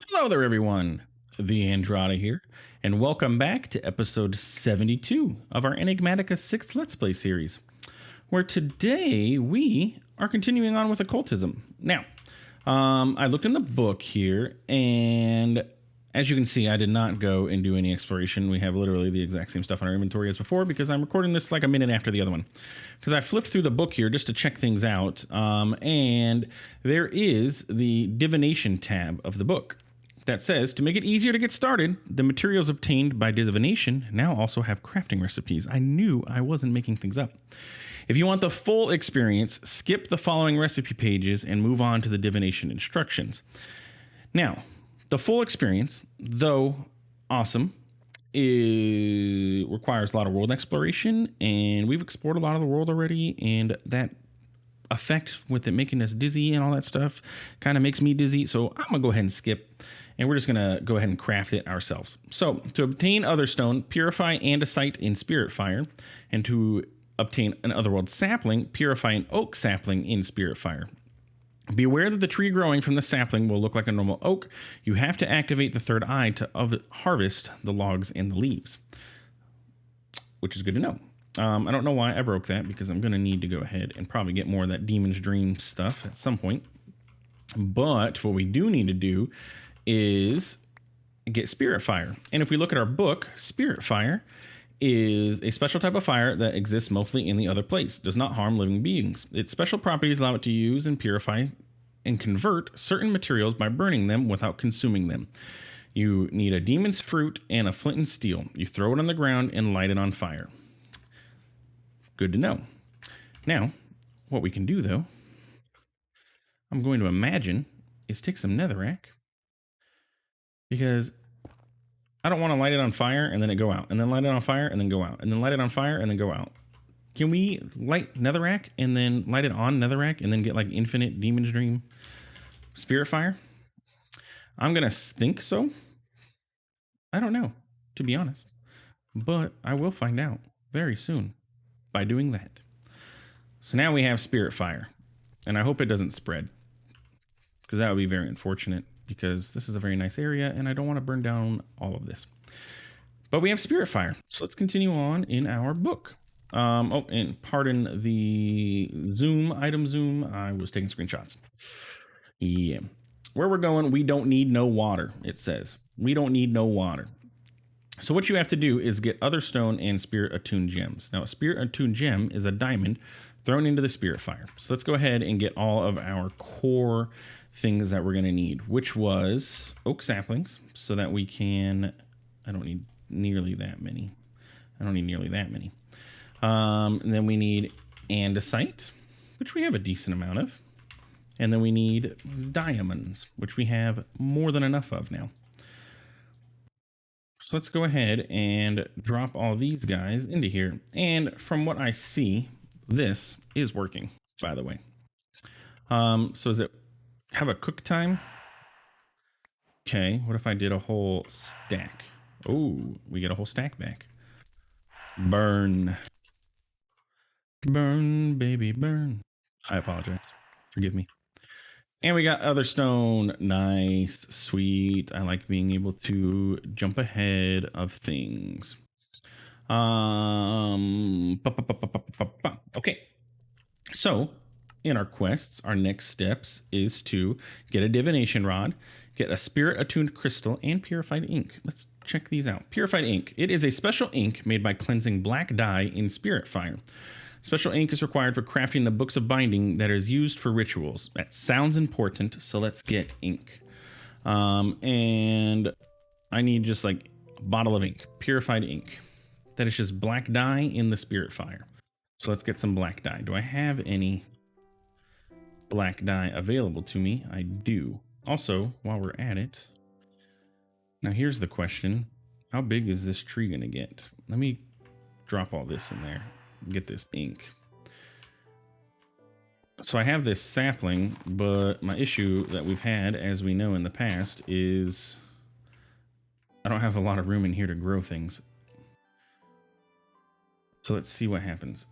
Hello there, everyone. TheAndrata here, and welcome back to episode 72 of our Enigmatica 6th Let's Play series, where today we are continuing on with occultism. Now, I looked in the book here, and as you can see, I did not go and do any exploration. We have literally the exact same stuff in our inventory as before because I'm recording this like a minute after the other one. Because I flipped through the book here just to check things out, and there is the divination tab of the book that says, to make it easier to get started, the materials obtained by divination now also have crafting recipes. I knew I wasn't making things up. If you want the full experience, skip the following recipe pages and move on to the divination instructions. Now, the full experience, though awesome, requires a lot of world exploration, and we've explored a lot of the world already, and that effect with it making us dizzy and all that stuff kind of makes me dizzy, so I'm gonna go ahead and skip, and we're just gonna go ahead and craft it ourselves. So to obtain Otherstone, purify andesite in Spirit Fire, and to obtain an Otherworld sapling, purify an oak sapling in Spirit Fire. Be aware that the tree growing from the sapling will look like a normal oak. You have to activate the third eye to harvest the logs and the leaves, which is good to know. I don't know why I broke that, because I'm going to need to go ahead and probably get more of that Demon's Dream stuff at some point. But what we do need to do is get Spirit Fire. And if we look at our book, Spirit Fire is a special type of fire that exists mostly in the other place. Does not harm living beings. Its special properties allow it to use and purify and convert certain materials by burning them without consuming them. You need a demon's fruit and a flint and steel. You throw it on the ground and light it on fire. Good to know. Now, what we can do, though, I'm going to imagine, is take some netherrack, because I don't want to light it on fire and then it go out, and then light it on fire and then go out, and then light it on fire and then go out. Can we light netherrack and then light it on netherrack and then get like infinite Demon's Dream Spirit Fire? I'm going to think so. I don't know, to be honest, but I will find out very soon by doing that. So now we have Spirit Fire, and I hope it doesn't spread, because that would be very unfortunate, because this is a very nice area and I don't want to burn down all of this. But we have Spirit Fire, so let's continue on in our book. Oh, and pardon the item zoom, I was taking screenshots. Yeah, where we're going, we don't need no water. It says we don't need no water. So what you have to do is get Otherstone and Spirit Attuned Gems. Now, a Spirit Attuned Gem is a diamond thrown into the Spirit Fire. So let's go ahead and get all of our core things that we're going to need, which was oak saplings, so that we can... I don't need nearly that many. And then we need andesite, which we have a decent amount of. And then we need diamonds, which we have more than enough of now. So let's go ahead and drop all these guys into here. And from what I see, this is working, by the way. So does it have a cook time? Okay, what if I did a whole stack? Oh, we get a whole stack back. Burn. Burn, baby, burn. I apologize. Forgive me. And we got Otherstone. Nice, sweet. I like being able to jump ahead of things. Okay. So, in our quests, our next steps is to get a divination rod, get a spirit attuned crystal, and purified ink. Let's check these out. Purified ink. It is a special ink made by cleansing black dye in Spirit Fire. Special ink is required for crafting the books of binding that is used for rituals. That sounds important, so let's get ink. And I need just like a bottle of ink, purified ink. That is just black dye in the Spirit Fire. So let's get some black dye. Do I have any black dye available to me? I do. Also, while we're at it, now here's the question. How big is this tree gonna get? Let me drop all this in there. Get this ink. So I have this sapling, but my issue that we've had, as we know in the past, is I don't have a lot of room in here to grow things. So let's see what happens.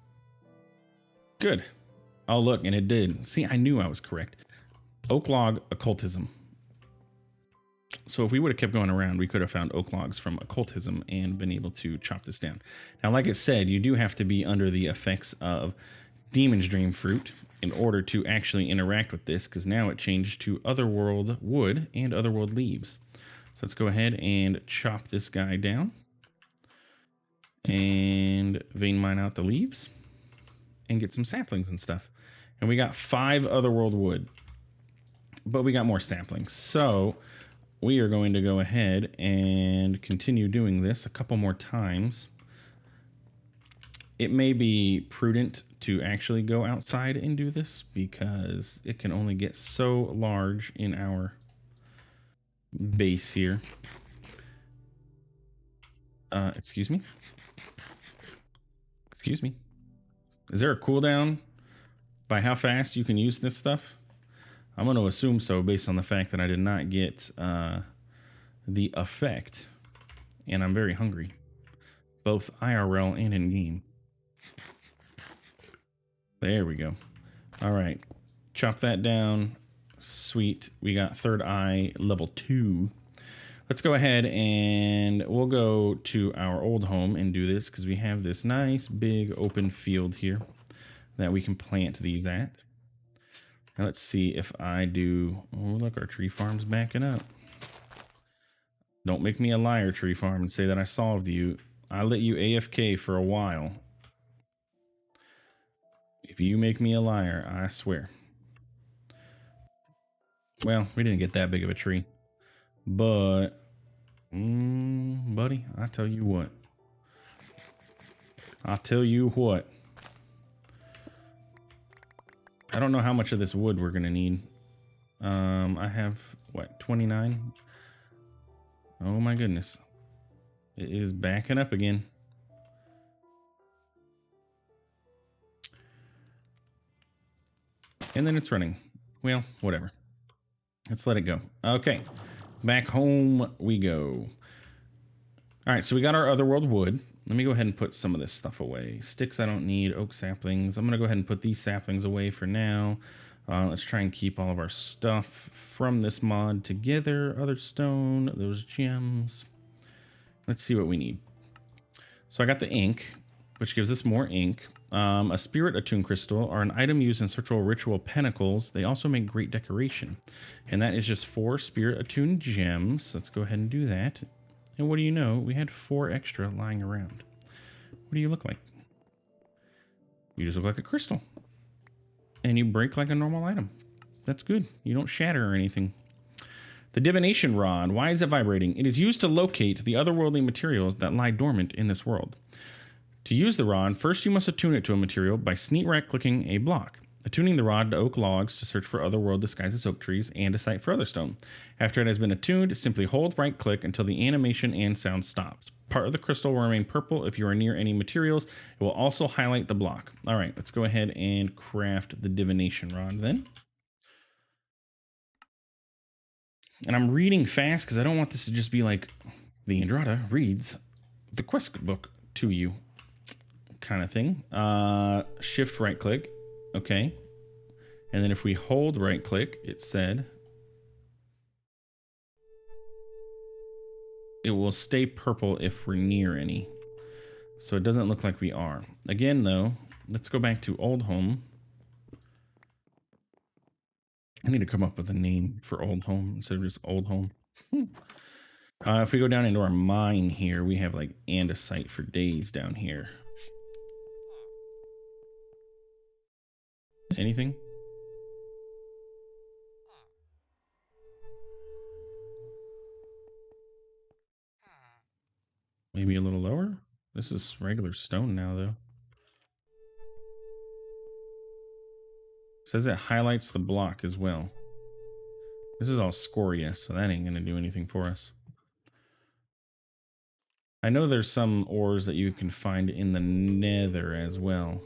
Good. Oh, look, and it did. See, I knew I was correct. Oak log occultism. So if we would have kept going around, we could have found oak logs from occultism and been able to chop this down. Now, like I said, you do have to be under the effects of Demon's Dream Fruit in order to actually interact with this, because now it changed to Otherworld Wood and Otherworld Leaves. So let's go ahead and chop this guy down and vein mine out the leaves and get some saplings and stuff. And we got 5 Otherworld Wood, but we got more saplings. So we are going to go ahead and continue doing this a couple more times. It may be prudent to actually go outside and do this because it can only get so large in our base here. Excuse me. Excuse me. Is there a cooldown by how fast you can use this stuff? I'm going to assume so based on the fact that I did not get the effect. And I'm very hungry. Both IRL and in-game. There we go. All right. Chop that down. Sweet. We got third eye level 2. Let's go ahead and we'll go to our old home and do this because we have this nice big open field here that we can plant these at. Now let's see if I do... Oh, look, our tree farm's backing up. Don't make me a liar, tree farm, and say that I solved you. I let you AFK for a while. If you make me a liar, I swear. Well, we didn't get that big of a tree. But, buddy, I tell you what. I'll tell you what. I don't know how much of this wood we're going to need. I have, what, 29? Oh my goodness. It is backing up again. And then it's running. Well, whatever. Let's let it go. Okay. Back home we go. All right, so we got our Otherworld wood. Let me go ahead and put some of this stuff away. Sticks I don't need, oak saplings. I'm going to go ahead and put these saplings away for now. Let's try and keep all of our stuff from this mod together. Other stone, those gems. Let's see what we need. So I got the ink, which gives us more ink. A spirit attuned crystal are an item used in searchable ritual pentacles. They also make great decoration. And that is just 4 spirit attuned gems. Let's go ahead and do that. And what do you know? We had 4 extra lying around. What do you look like? You just look like a crystal. And you break like a normal item. That's good. You don't shatter or anything. The divination rod. Why is it vibrating? It is used to locate the otherworldly materials that lie dormant in this world. To use the rod, first you must attune it to a material by sneak right-clicking a block. Attuning the rod to oak logs to search for otherworld disguised as oak trees and a site for other stone. After it has been attuned, simply hold right-click until the animation and sound stops. Part of the crystal will remain purple if you are near any materials. It will also highlight the block. All right, let's go ahead and craft the divination rod then. And I'm reading fast because I don't want this to just be like TheAndrata reads the quest book to you kind of thing. Shift right-click. Okay. And then if we hold right-click, it said it will stay purple if we're near any. So it doesn't look like we are. Again, though, let's go back to Old Home. I need to come up with a name for Old Home instead of just Old Home. If we go down into our mine here, we have like andesite for days down here. Anything? Maybe a little lower? This is regular stone now, though. It says it highlights the block as well. This is all scoria, so that ain't gonna do anything for us. I know there's some ores that you can find in the nether as well.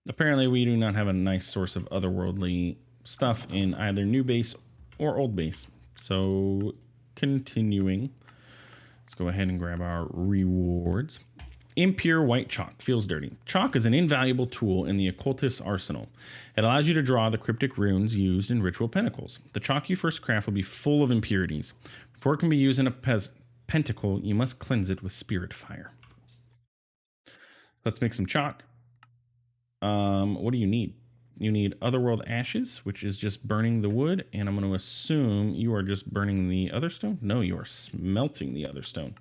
Apparently we do not have a nice source of otherworldly stuff in either new base or old base. So continuing, let's go ahead and grab our rewards. Impure white chalk. Feels dirty. Chalk is an invaluable tool in the occultist's arsenal. It allows you to draw the cryptic runes used in ritual pentacles. The chalk you first craft will be full of impurities. Before it can be used in a pentacle, you must cleanse it with spirit fire. Let's make some chalk. What do you need? You need Otherworld Ashes, which is just burning the wood, and I'm going to assume you are just burning the other stone. No, you are smelting the other stone.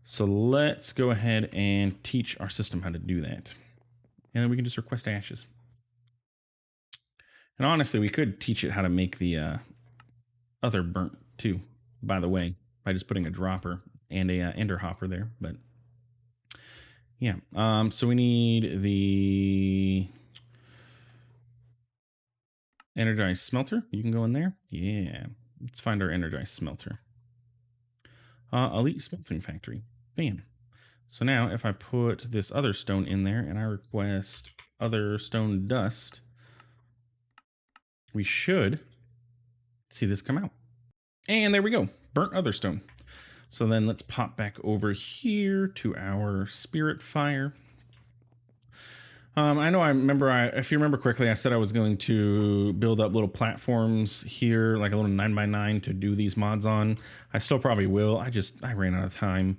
So let's go ahead and teach our system how to do that. And then we can just request ashes. And honestly, we could teach it how to make the other burnt too, by the way, by just putting a dropper and a ender hopper there. But yeah, so we need the energized smelter. You can go in there. Yeah, let's find our energized smelter. Elite smelting factory. Bam. So now if I put this other stone in there and I request other stone dust, we should see this come out. And there we go. Burnt other stone. So then let's pop back over here to our spirit fire. I know if you remember correctly, I said I was going to build up little platforms here, like a little 9x9 to do these mods on. I still probably will. I ran out of time.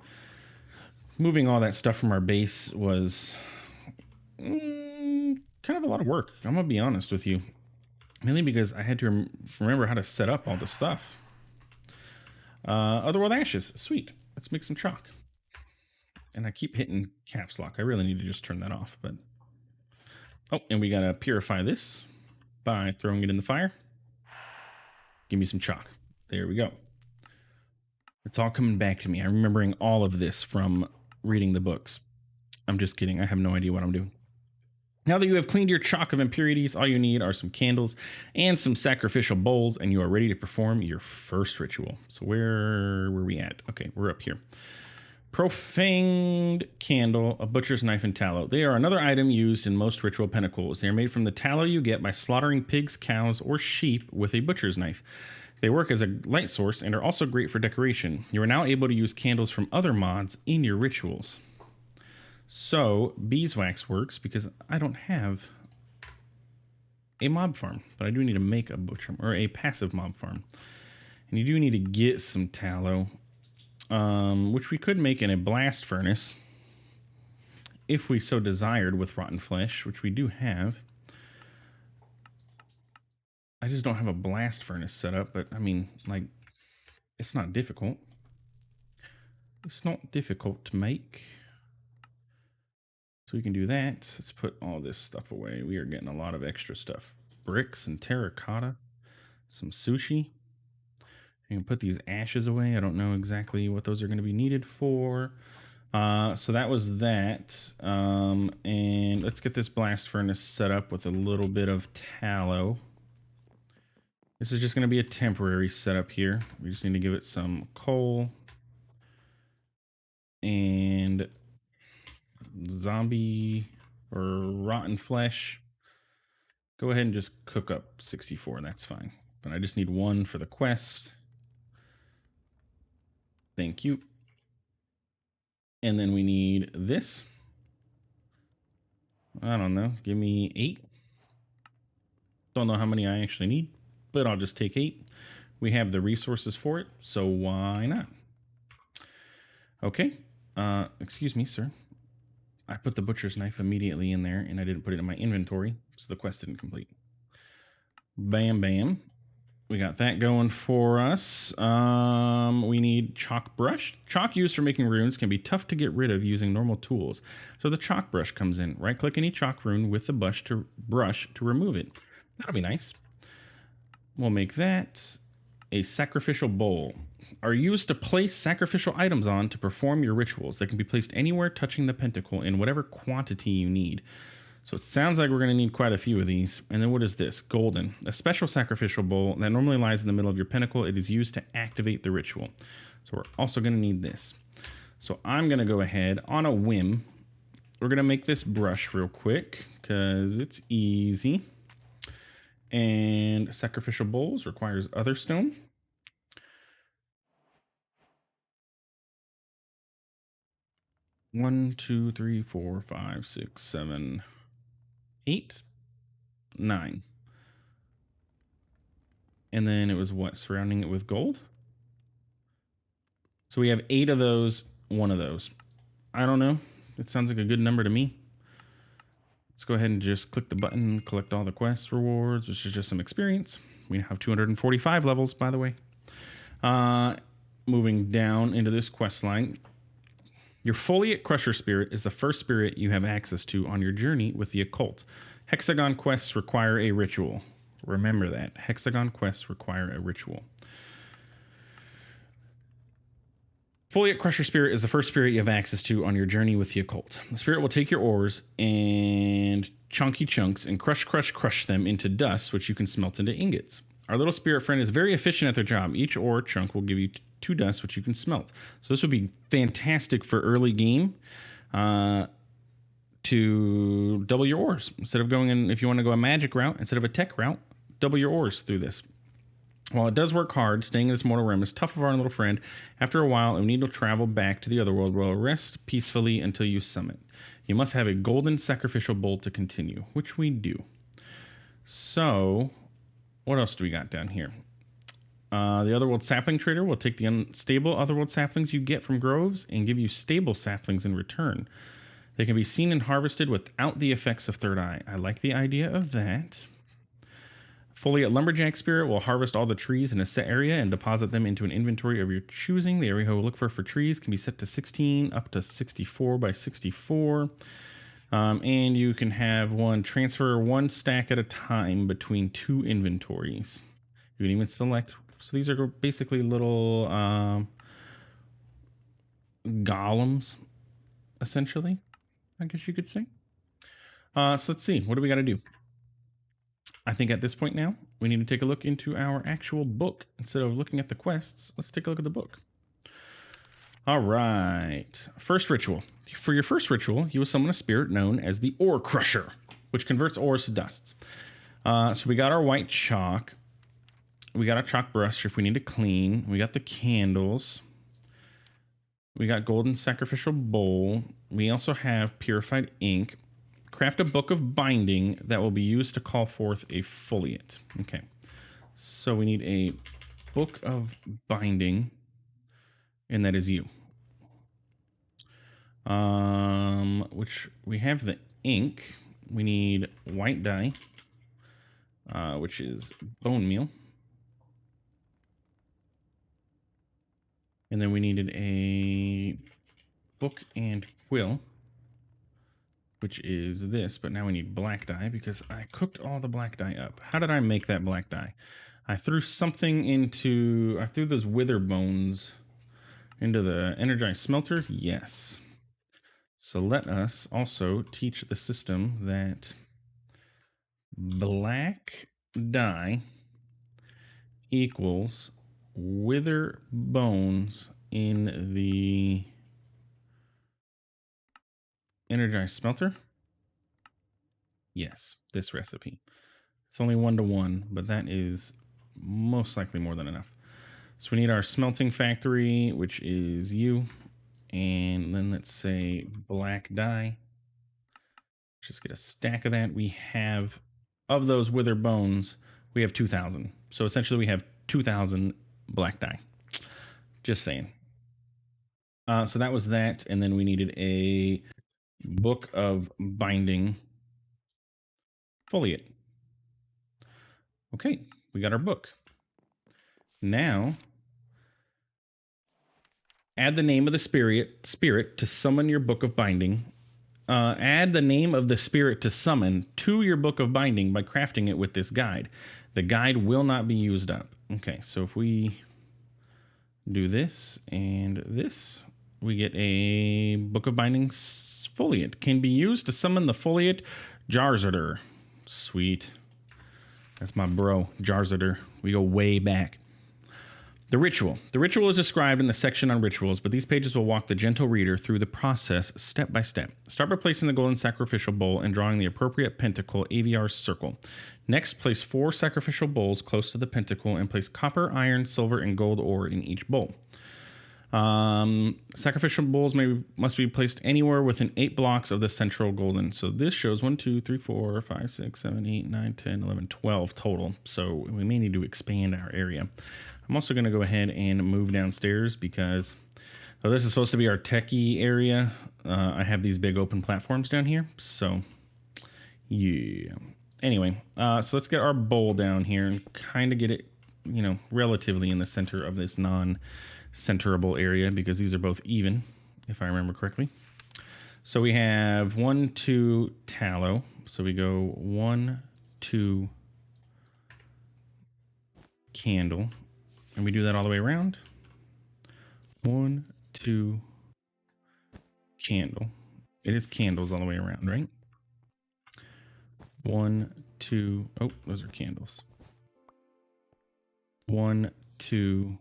Moving all that stuff from our base was kind of a lot of work. I'm going to be honest with you. Mainly because I had to remember how to set up all the stuff. Otherworld Ashes. Sweet. Let's make some chalk. And I keep hitting caps lock. I really need to just turn that off. But oh, and we got to purify this by throwing it in the fire. Give me some chalk. There we go. It's all coming back to me. I'm remembering all of this from reading the books. I'm just kidding. I have no idea what I'm doing. Now that you have cleaned your chalk of impurities, all you need are some candles and some sacrificial bowls, and you are ready to perform your first ritual. So where were we at? Okay, we're up here. Profaned candle, a butcher's knife, and tallow. They are another item used in most ritual pentacles. They are made from the tallow you get by slaughtering pigs, cows, or sheep with a butcher's knife. They work as a light source and are also great for decoration. You are now able to use candles from other mods in your rituals. So beeswax works because I don't have a mob farm, but I do need to make a butcher or a passive mob farm. And you do need to get some tallow, which we could make in a blast furnace if we so desired with rotten flesh, which we do have. I just don't have a blast furnace set up, but I mean, like, it's not difficult. It's not difficult to make. So we can do that. Let's put all this stuff away. We are getting a lot of extra stuff. Bricks and terracotta. Some sushi. You can put these ashes away. I don't know exactly what those are going to be needed for. So that was that. And let's get this blast furnace set up with a little bit of tallow. This is just going to be a temporary setup here. We just need to give it some coal. And zombie or rotten flesh. Go ahead and just cook up 64. That's fine. But I just need one for the quest. Thank you. And then we need this. I don't know. Give me 8. Don't know how many I actually need, but I'll just take 8. We have the resources for it, so why not? Okay. Excuse me, sir. I put the butcher's knife immediately in there, and I didn't put it in my inventory, so the quest didn't complete. Bam, bam. We got that going for us. We need chalk brush. Chalk used for making runes can be tough to get rid of using normal tools. So the chalk brush comes in. Right-click any chalk rune with the brush to remove it. That'll be nice. We'll make that. A sacrificial bowl are used to place sacrificial items on to perform your rituals. They can be placed anywhere touching the pentacle in whatever quantity you need. So it sounds like we're going to need quite a few of these. And then what is this? Golden. A special sacrificial bowl that normally lies in the middle of your pinnacle. It is used to activate the ritual. So we're also going to need this. So I'm going to go ahead on a whim. We're going to make this brush real quick because it's easy. And sacrificial bowls requires other stone. 1, 2, 3, 4, 5, 6, 7, 8, 9. And then it was what? Surrounding it with gold? So we have 8 of those, 1 of those. I don't know. It sounds like a good number to me. Let's go ahead and just click the button, collect all the quest rewards, which is just some experience. We have 245 levels, by the way. Moving down into this quest line. Your Foliate Crusher Spirit is the first spirit you have access to on your journey with the Occult. Hexagon quests require a ritual. Remember that. Hexagon quests require a ritual. Foliate Crusher Spirit is the first spirit you have access to on your journey with the Occult. The spirit will take your ores and chunky chunks and crush them into dust, which you can smelt into ingots. Our little spirit friend is very efficient at their job. Each ore chunk will give you 2 dust, which you can smelt. So this would be fantastic for early game to double your ores. Instead of going in, if you want to go a magic route instead of a tech route, double your ores through this. While it does work hard, staying in this mortal realm is tough for our little friend. After a while, you need to travel back to the other world where it will rest peacefully until you summit. You must have a golden sacrificial bowl to continue, which we do. So, what else do we got down here? The Otherworld Sapling Trader will take the unstable Otherworld saplings you get from groves and give you stable saplings in return. They can be seen and harvested without the effects of Third Eye. I like the idea of that. Foliate Lumberjack Spirit will harvest all the trees in a set area and deposit them into an inventory of your choosing. The area we'll look for trees can be set to 16 up to 64 by 64. And you can have one transfer 1 stack at a time between 2 inventories. You can even select. So these are basically little golems, essentially, I guess you could say. So let's see. What do we got to do? I think at this point now, we need to take a look into our actual book. Instead of looking at the quests, let's take a look at the book. All right. First ritual. For your first ritual, you will summon a spirit known as the Ore Crusher, which converts ores to dust. So we got our white chalk. We got a chalk brush if we need to clean. We got the candles. We got golden sacrificial bowl. We also have purified ink. Craft a book of binding that will be used to call forth a foliate. Okay. So we need a book of binding, and that is you. Which we have the ink. We need white dye, which is bone meal. And then we needed a book and quill, which is this, but now we need black dye because I cooked all the black dye up. How did I make that black dye? I threw something into, I threw those wither bones into the energized smelter. Yes. So let us also teach the system that black dye equals wither bones in the energized smelter. Yes, this recipe. It's only 1-to-1, but that is most likely more than enough. So we need our smelting factory, which is you. And then let's say black dye. Just get a stack of that. We have, of those wither bones, we have 2,000. So essentially we have 2,000 black dye. Just saying. So that was that. And then we needed a book of binding foliate. Okay, we got our book. Now, add the name of the spirit to summon your book of binding. Add the name of the spirit to summon to your book of binding by crafting it with this guide. The guide will not be used up. Okay, so if we do this and this, we get a book of binding foliate. Can be used to summon the foliate Djinni. Sweet. That's my bro, Djinni. We go way back. The ritual. The ritual is described in the section on rituals, but these pages will walk the gentle reader through the process step by step. Start by placing the golden sacrificial bowl and drawing the appropriate pentacle AVR circle. Next, place 4 sacrificial bowls close to the pentacle and place copper, iron, silver, and gold ore in each bowl. Sacrificial bowls must be placed anywhere within 8 blocks of the central golden. So this shows 1, 2, 3, 4, 5, 6, 7, 8, 9, 10, 11, 12 total. So we may need to expand our area. I'm also going to go ahead and move downstairs because this is supposed to be our techie area. I have these big open platforms down here. So yeah. Anyway, so let's get our bowl down here and kind of get it, you know, relatively in the center of this non-centerable area because these are both even, if I remember correctly. So we have 1, 2 tallow. So we go 1, 2 candle, and we do that all the way around. 1, 2 candle. It is candles all the way around, right? 1, 2. Oh, those are candles. 1, 2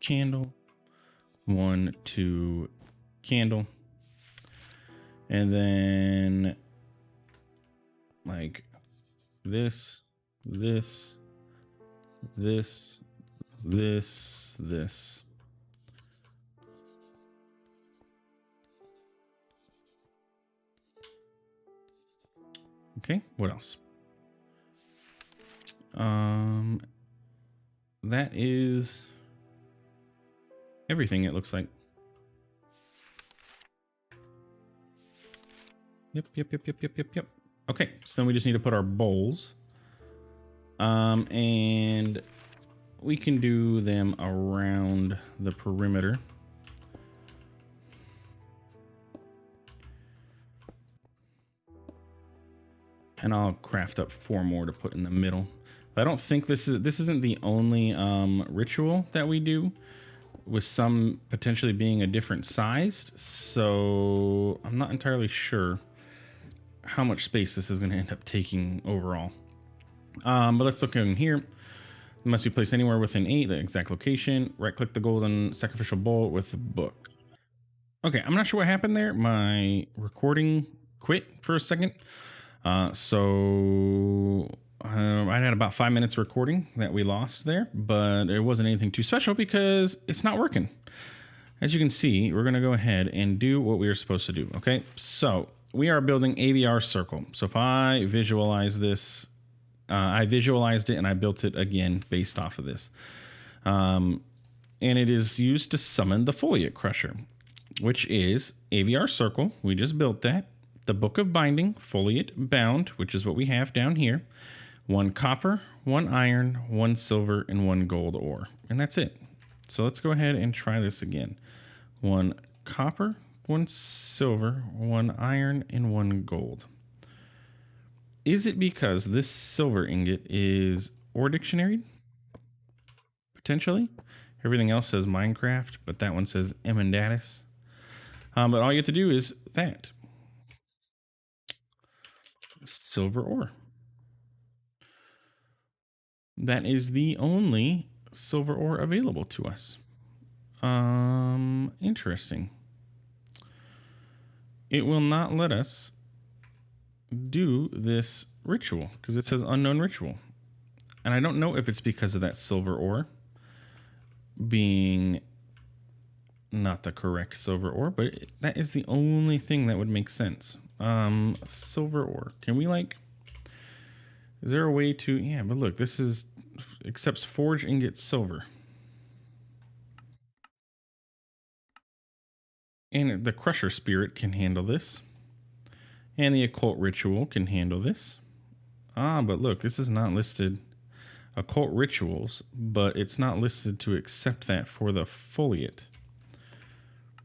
candle. 1, 2 candle. And then like this. Okay, what else? That is everything, it looks like. Yep. Okay, so then we just need to put our bowls. And we can do them around the perimeter. And I'll craft up 4 more to put in the middle. But I don't think this isn't the only ritual that we do, with some potentially being a different sized. So I'm not entirely sure how much space this is going to end up taking overall. But let's look in here. It must be placed anywhere within 8, the exact location. Right click the golden sacrificial bowl with the book. Okay, I'm not sure what happened there. My recording quit for a second. So I had about 5 minutes recording that we lost there, but it wasn't anything too special because it's not working. As you can see, we're going to go ahead and do what we were supposed to do. Okay, so we are building AVR circle. So if I visualize this, I visualized it and I built it again based off of this. And it is used to summon the foliate crusher, which is AVR circle. We just built that. The Book of Binding, foliate bound, which is what we have down here. 1 copper, 1 iron, 1 silver, and 1 gold ore. And that's it. So let's go ahead and try this again. 1 copper, 1 silver, 1 iron, and 1 gold. Is it because this silver ingot is ore dictionary? Potentially. Everything else says Minecraft, but that one says Emendatus. But all you have to do is that. Silver ore. That is the only silver ore available to us. Interesting. It will not let us do this ritual because it says unknown ritual. And I don't know if it's because of that silver ore being not the correct silver ore, but that is the only thing that would make sense. Silver ore. Can we is there a way to, yeah, but look, this accepts forge ingot silver. And the crusher spirit can handle this. And the occult ritual can handle this. But look, this is not listed. Occult rituals, but it's not listed to accept that for the foliate.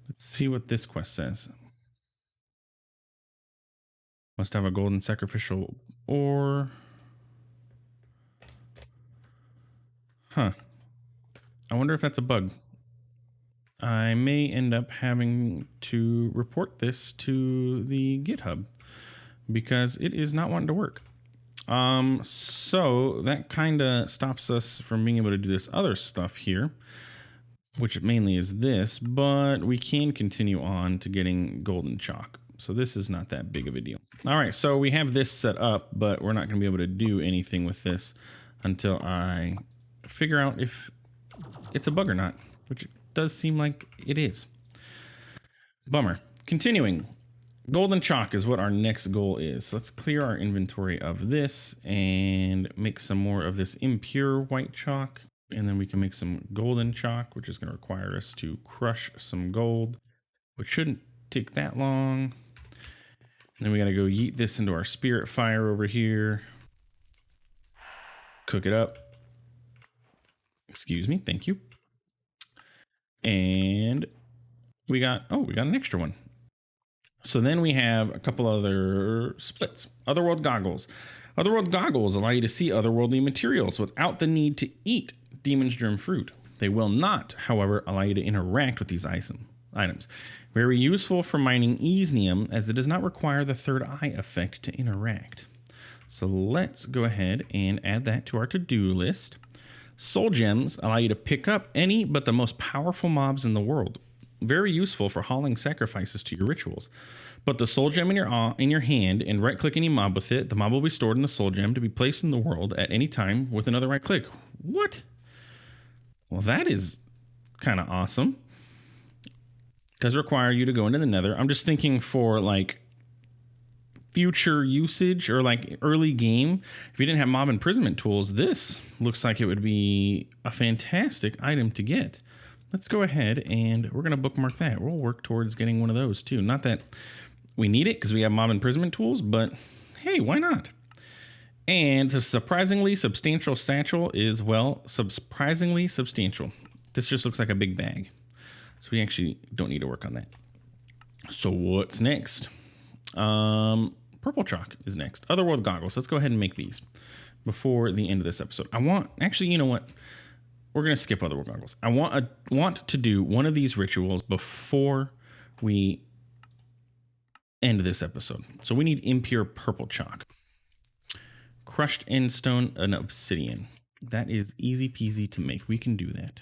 Let's see what this quest says. Must have a golden sacrificial ore. Huh. I wonder if that's a bug. I may end up having to report this to the GitHub because it is not wanting to work. So that kind of stops us from being able to do this other stuff here, which mainly is this, but we can continue on to getting golden chalk. So this is not that big of a deal. All right, so we have this set up, but we're not going to be able to do anything with this until I figure out if it's a bug or not, which does seem like it is. Bummer. Continuing. Golden chalk is what our next goal is. So let's clear our inventory of this and make some more of this impure white chalk. And then we can make some golden chalk, which is going to require us to crush some gold, which shouldn't take that long. And then we got to go yeet this into our spirit fire over here. Cook it up. Excuse me. Thank you. And we got an extra one. So then we have a couple other splits. Otherworld goggles. Otherworld goggles allow you to see otherworldly materials without the need to eat Demon's Germ fruit. They will not, however, allow you to interact with these items. Very useful for mining Easnium, as it does not require the third eye effect to interact. So let's go ahead and add that to our to-do list. Soul gems allow you to pick up any but the most powerful mobs in the world. Very useful for hauling sacrifices to your rituals. Put the soul gem in your hand and right-click any mob with it. The mob will be stored in the soul gem to be placed in the world at any time with another right-click. What? Well, that is kind of awesome. Does require you to go into the nether. I'm just thinking for like future usage or like early game. If you didn't have mob imprisonment tools, this looks like it would be a fantastic item to get. Let's go ahead and we're going to bookmark that. We'll work towards getting one of those too. Not that we need it because we have mob imprisonment tools, but hey, why not? And the surprisingly substantial satchel is, well, surprisingly substantial. This just looks like a big bag. So we actually don't need to work on that. So what's next? Purple chalk is next. Otherworld goggles. Let's go ahead and make these before the end of this episode. Actually, you know what? We're going to skip Otherworld goggles. I want to do one of these rituals before we end this episode. So we need impure purple chalk. Crushed endstone and obsidian. That is easy peasy to make. We can do that.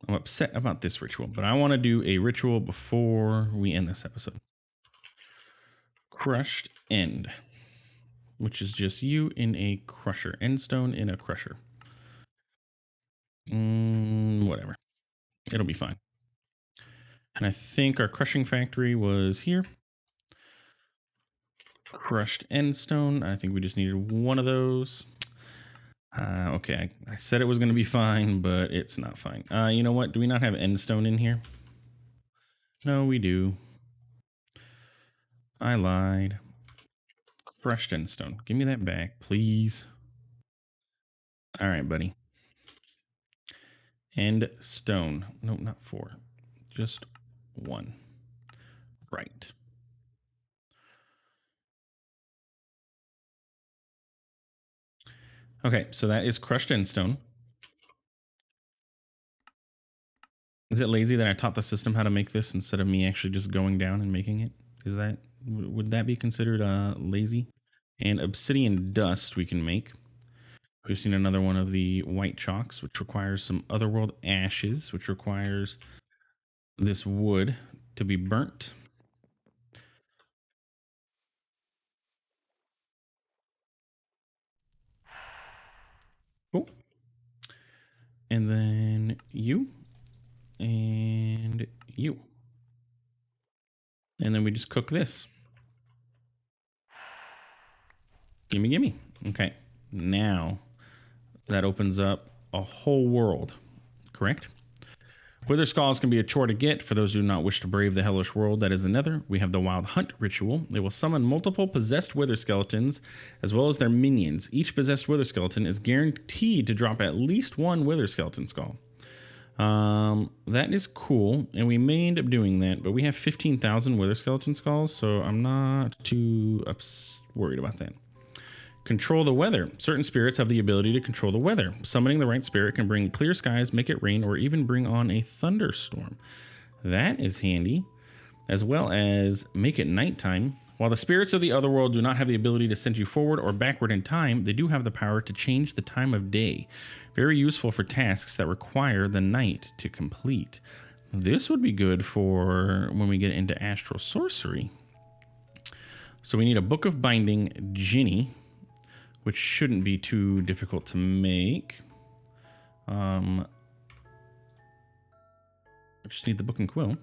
I'm upset about this ritual, but I want to do a ritual before we end this episode. Crushed end, which is just you in a crusher. Endstone in a crusher. Whatever. It'll be fine. And I think our crushing factory was here. Crushed endstone. I think we just needed one of those. Okay, I said it was going to be fine, but it's not fine. You know what? Do we not have endstone in here? No, we do. I lied. Crushed endstone. Give me that back, please. All right, buddy. End stone. No, not 4. Just 1. Right. Okay, so that is crushed endstone. Is it lazy that I taught the system how to make this instead of me actually just going down and making it? Would that be considered lazy? And obsidian dust we can make. We've seen another one of the white chalks, which requires some otherworld ashes, which requires this wood to be burnt. Cool. And then you and you. And then we just cook this. Gimme, gimme. Okay. Now that opens up a whole world, correct? Wither skulls can be a chore to get for those who do not wish to brave the hellish world that is the nether. We have the wild hunt ritual. They will summon multiple possessed wither skeletons as well as their minions. Each possessed wither skeleton is guaranteed to drop at least one wither skeleton skull. That is cool, and we may end up doing that, but we have 15,000 wither skeleton skulls, so I'm not too worried about that. Control the weather. Certain spirits have the ability to control the weather. Summoning the right spirit can bring clear skies, make it rain, or even bring on a thunderstorm. That is handy, as well as make it nighttime. While the spirits of the otherworld do not have the ability to send you forward or backward in time, they do have the power to change the time of day. Very useful for tasks that require the night to complete. This would be good for when we get into astral sorcery. So we need a Book of Binding Djinni, which shouldn't be too difficult to make. just need the book and quill.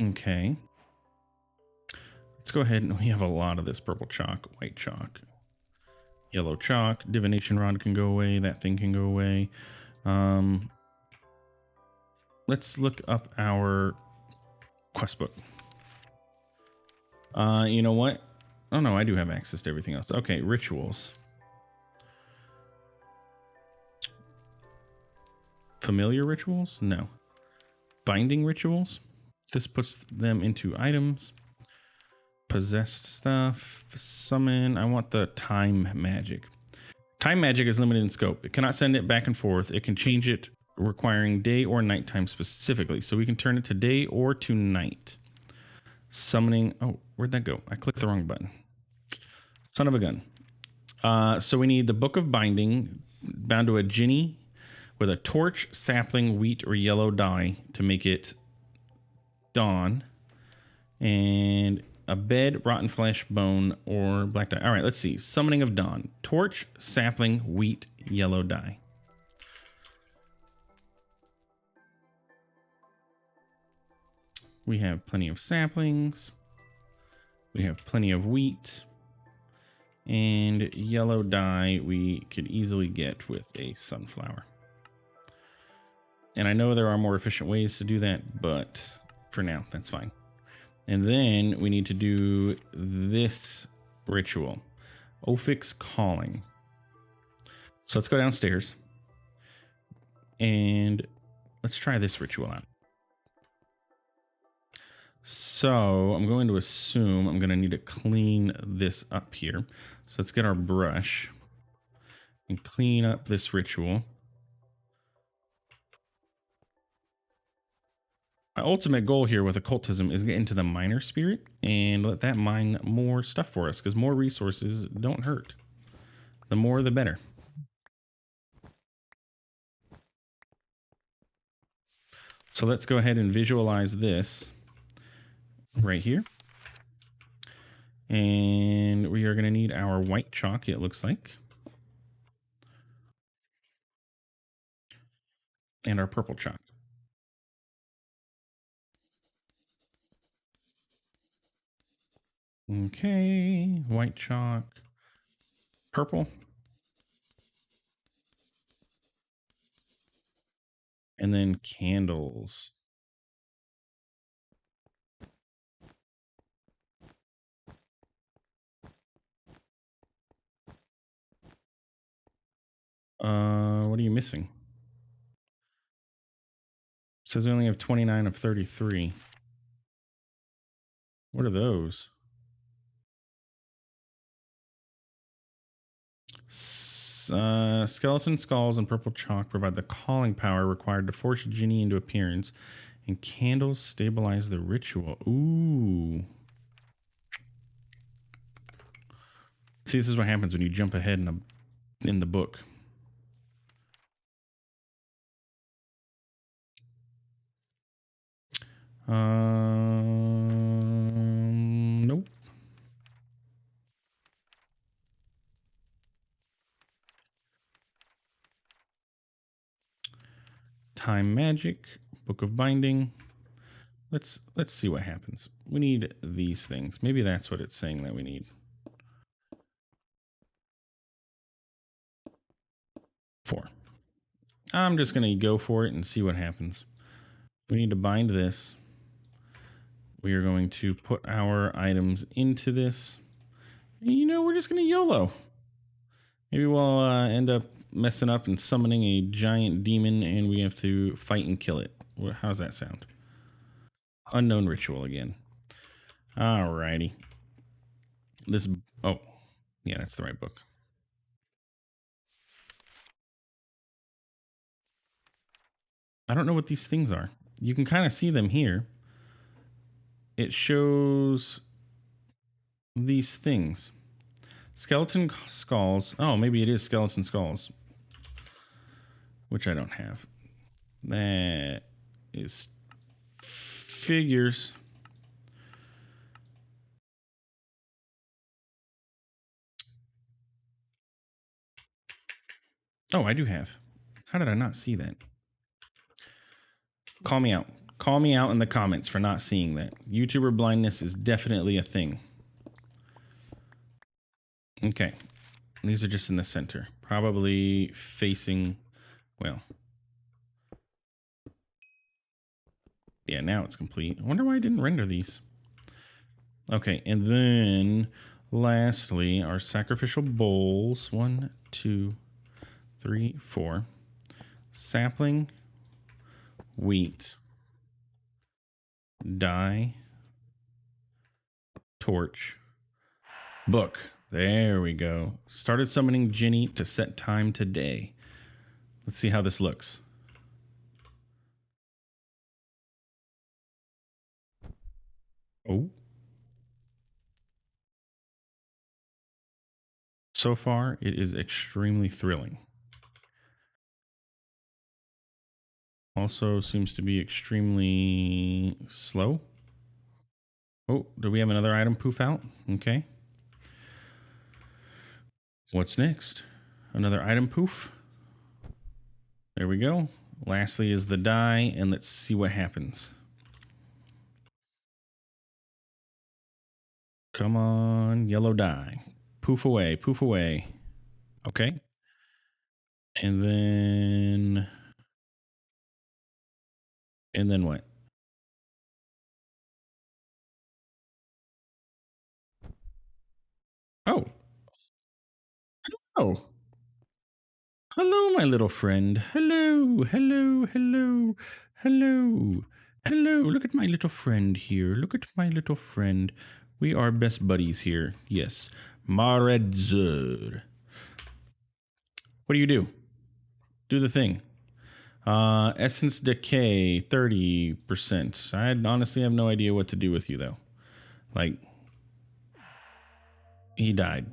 Okay. Let's go ahead and we have a lot of this purple chalk, white chalk, yellow chalk. Divination rod can go away. That thing can go away. Let's look up our quest book. You know what? Oh no, I do have access to everything else. Okay, rituals. Familiar rituals? No. Binding rituals? This puts them into items. Possessed stuff. Summon. I want the time magic. Time magic is limited in scope. It cannot send it back and forth. It can change it requiring day or nighttime specifically. So we can turn it to day or to night. Summoning. Oh, where'd that go? I clicked the wrong button. Son of a gun. So we need the Book of Binding bound to a Djinni with a torch, sapling, wheat, or yellow dye to make it dawn. And a bed, rotten flesh, bone, or black dye. All right, let's see. Summoning of dawn. Torch, sapling, wheat, yellow dye. We have plenty of saplings. We have plenty of wheat. And yellow dye we could easily get with a sunflower. And I know there are more efficient ways to do that, but for now, that's fine. And then we need to do this ritual, Ophic's Calling. So let's go downstairs and let's try this ritual out. So I'm going to assume I'm going to need to clean this up here. So let's get our brush and clean up this ritual. My ultimate goal here with occultism is get into the miner spirit and let that mine more stuff for us, because more resources don't hurt. The more, the better. So let's go ahead and visualize this right here. And we are going to need our white chalk, it looks like. And our purple chalk. Okay, white chalk, purple. And then candles. What are you missing? It says we only have 29 of 33. What are those? Skeleton skulls and purple chalk provide the calling power required to force Djinni into appearance, and candles stabilize the ritual. Ooh. See, this is what happens when you jump ahead in the book. Nope. Time magic, Book of Binding. Let's see what happens. We need these things. Maybe that's what it's saying that we need. 4. I'm just going to go for it and see what happens. We need to bind this. We are going to put our items into this. And, you know, we're just going to YOLO. Maybe we'll end up messing up and summoning a giant demon and we have to fight and kill it. How's that sound? Unknown ritual again. Alrighty. This, oh, yeah, that's the right book. I don't know what these things are. You can kind of see them here. It shows these things. Skeleton skulls. Oh, maybe it is skeleton skulls. Which I don't have. That is figures. Oh, I do have. How did I not see that? Call me out. Call me out in the comments for not seeing that. YouTuber blindness is definitely a thing. Okay. These are just in the center. Probably facing, well. Yeah, now it's complete. I wonder why I didn't render these. Okay, and then lastly, our sacrificial bowls. 1, 2, 3, 4. Sapling, wheat, dye, torch, book. There we go. Started summoning Djinni to set time today. Let's see how this looks. Oh. So far, it is extremely thrilling. Also seems to be extremely slow. Oh, do we have another item poof out? Okay. What's next? Another item poof. There we go. Lastly is the die, and let's see what happens. Come on, yellow die. Poof away, poof away. Okay. And then what? Oh. Oh. Hello, my little friend. Hello, hello, hello, hello, hello. Look at my little friend here. Look at my little friend. We are best buddies here. Yes. Maredzur. What do you do? Do the thing. Essence decay, 30%. I honestly have no idea what to do with you, though. Like, he died.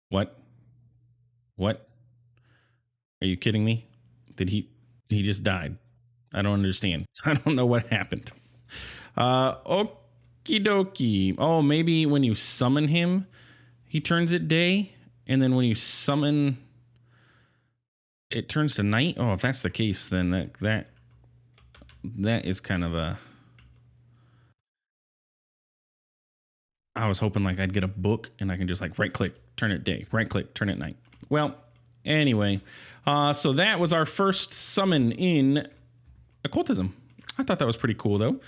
What? What? Are you kidding me? Did he just died? I don't understand. I don't know what happened. Okie dokie. Oh, maybe when you summon him, he turns it day, and then when you summon, it turns to night. Oh, if that's the case, then that is kind of a. I was hoping like I'd get a book and I can just like right click, turn it day, right click, turn it night. Well, anyway, so that was our first summon in Occultism. I thought that was pretty cool though.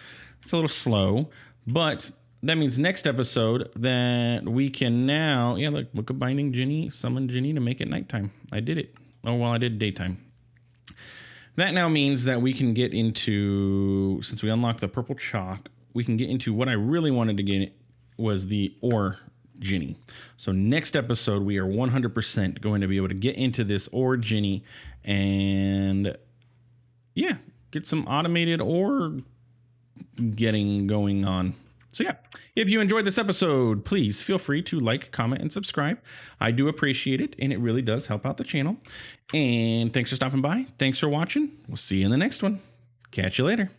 It's a little slow, but that means next episode that we can now, yeah, look, Book of Binding Djinni, summon Djinni to make it nighttime. I did it. Oh, well, I did daytime. That now means that we can get into, since we unlocked the purple chalk, we can get into what I really wanted to get was the ore Djinni. So next episode, we are 100% going to be able to get into this ore Djinni and yeah, get some automated ore getting going on. So yeah, if you enjoyed this episode, please feel free to like, comment, and subscribe. I do appreciate it, and it really does help out the channel. And thanks for stopping by. Thanks for watching. We'll see you in the next one. Catch you later.